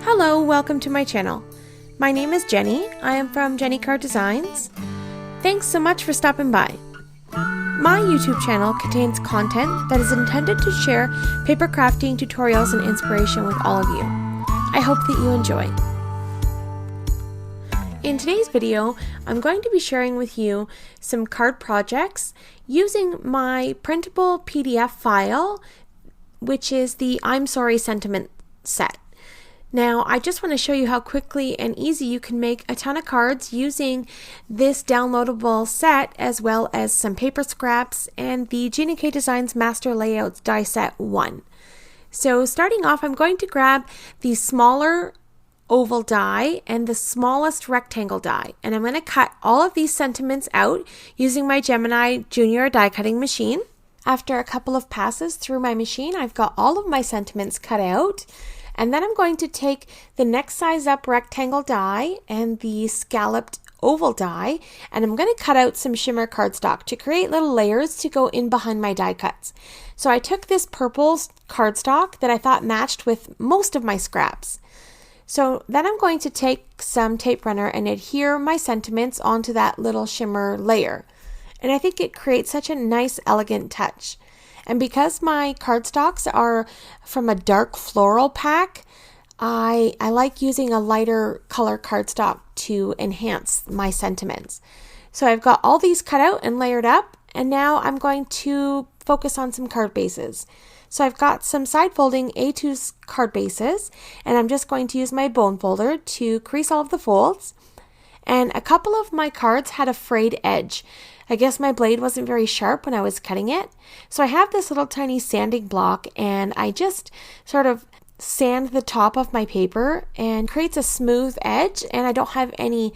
Hello, welcome to my channel. My name is Jenny. I am from Jenny Card Designs. Thanks so much for stopping by. My YouTube channel contains content that is intended to share paper crafting tutorials and inspiration with all of you. I hope that you enjoy. In today's video, I'm going to be sharing with you some card projects using my printable PDF file, which is the I'm Sorry sentiment set. Now, I just want to show you how quickly and easy you can make a ton of cards using this downloadable set, as well as some paper scraps and the Gina Designs Master Layouts die set 1. So starting off, I'm going to grab the smaller oval die and the smallest rectangle die, and I'm going to cut all of these sentiments out using my Gemini Junior die cutting machine. After a couple of passes through my machine, I've got all of my sentiments cut out. And then I'm going to take the next size up rectangle die and the scalloped oval die, and I'm going to cut out some shimmer cardstock to create little layers to go in behind my die cuts. So I took this purple cardstock that I thought matched with most of my scraps. So then I'm going to take some tape runner and adhere my sentiments onto that little shimmer layer. And I think it creates such a nice, elegant touch. And because my cardstocks are from a dark floral pack, I like using a lighter color cardstock to enhance my sentiments. So I've got all these cut out and layered up, and now I'm going to focus on some card bases. So I've got some side folding A2 card bases, and I'm just going to use my bone folder to crease all of the folds. And a couple of my cards had a frayed edge. I guess my blade wasn't very sharp when I was cutting it. So I have this little tiny sanding block, and I just sort of sand the top of my paper and creates a smooth edge, and I don't have any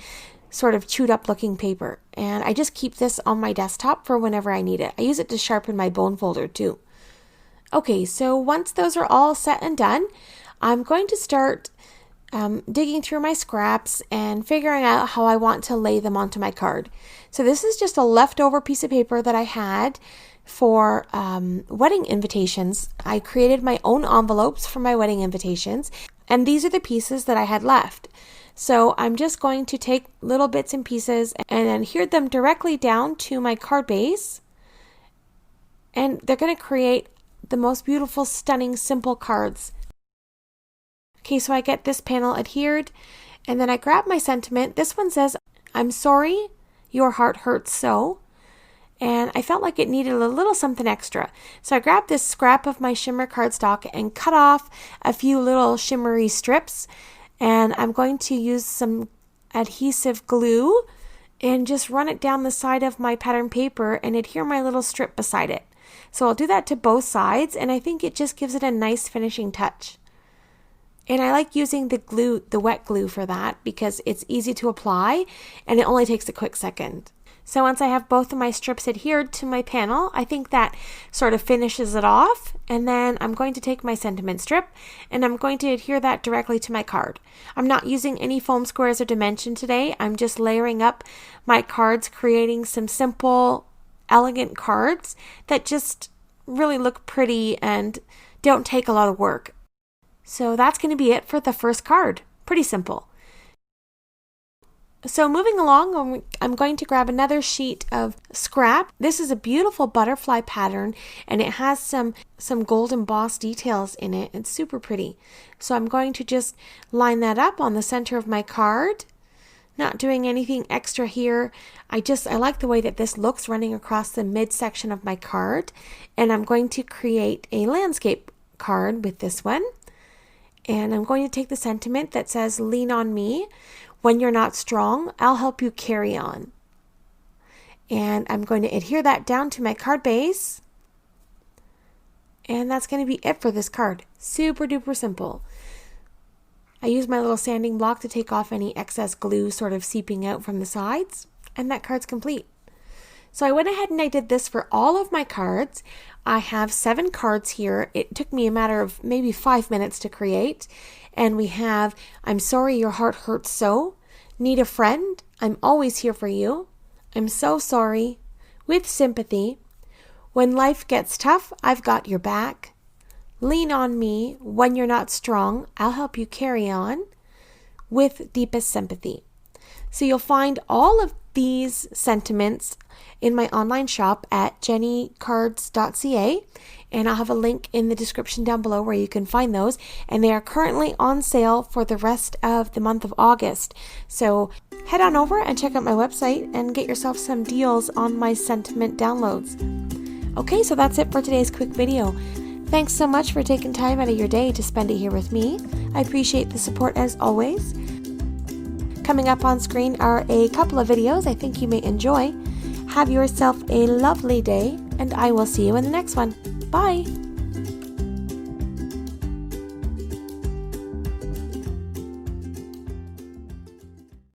sort of chewed up looking paper. And I just keep this on my desktop for whenever I need it. I use it to sharpen my bone folder too. Okay, so once those are all set and done, I'm going to start digging through my scraps and figuring out how I want to lay them onto my card. So this is just a leftover piece of paper that I had for wedding invitations. I created my own envelopes for my wedding invitations, and these are the pieces that I had left. So I'm just going to take little bits and pieces and adhere them directly down to my card base, and they're going to create the most beautiful, stunning, simple cards. Okay, so I get this panel adhered, and then I grab my sentiment. This one says, "I'm sorry your heart hurts so." And I felt like it needed a little something extra. So I grabbed this scrap of my shimmer cardstock and cut off a few little shimmery strips. And I'm going to use some adhesive glue and just run it down the side of my pattern paper and adhere my little strip beside it. So I'll do that to both sides, and I think it just gives it a nice finishing touch. And I like using the glue, the wet glue, for that because it's easy to apply and it only takes a quick second. So once I have both of my strips adhered to my panel, I think that sort of finishes it off. And then I'm going to take my sentiment strip and I'm going to adhere that directly to my card. I'm not using any foam squares or dimension today. I'm just layering up my cards, creating some simple, elegant cards that just really look pretty and don't take a lot of work. So that's going to be it for the first card. Pretty simple. So moving along, I'm going to grab another sheet of scrap. This is a beautiful butterfly pattern, and it has some gold embossed details in it. It's super pretty. So I'm going to just line that up on the center of my card. Not doing anything extra here. I like the way that this looks running across the midsection of my card. And I'm going to create a landscape card with this one. And I'm going to take the sentiment that says, "Lean on me. When you're not strong, I'll help you carry on." And I'm going to adhere that down to my card base. And that's going to be it for this card. Super duper simple. I use my little sanding block to take off any excess glue sort of seeping out from the sides. And that card's complete. So I went ahead and I did this for all of my cards. I have 7 cards here. It took me a matter of maybe 5 minutes to create. And we have, "I'm sorry your heart hurts so," "Need a friend," "I'm always here for you," "I'm so sorry," "With sympathy," "When life gets tough, I've got your back," Lean on Me When You're Not Strong, I'll Help You Carry On, with Deepest Sympathy. So you'll find all of these sentiments in my online shop at jennycards.ca, and I'll have a link in the description down below where you can find those, and they are currently on sale for the rest of the month of August. So head on over and check out my website and get yourself some deals on my sentiment downloads. Okay, so that's it for today's quick video. Thanks so much for taking time out of your day to spend it here with me. I appreciate the support as always. Coming up on screen are a couple of videos I think you may enjoy. Have yourself a lovely day, and I will see you in the next one. Bye!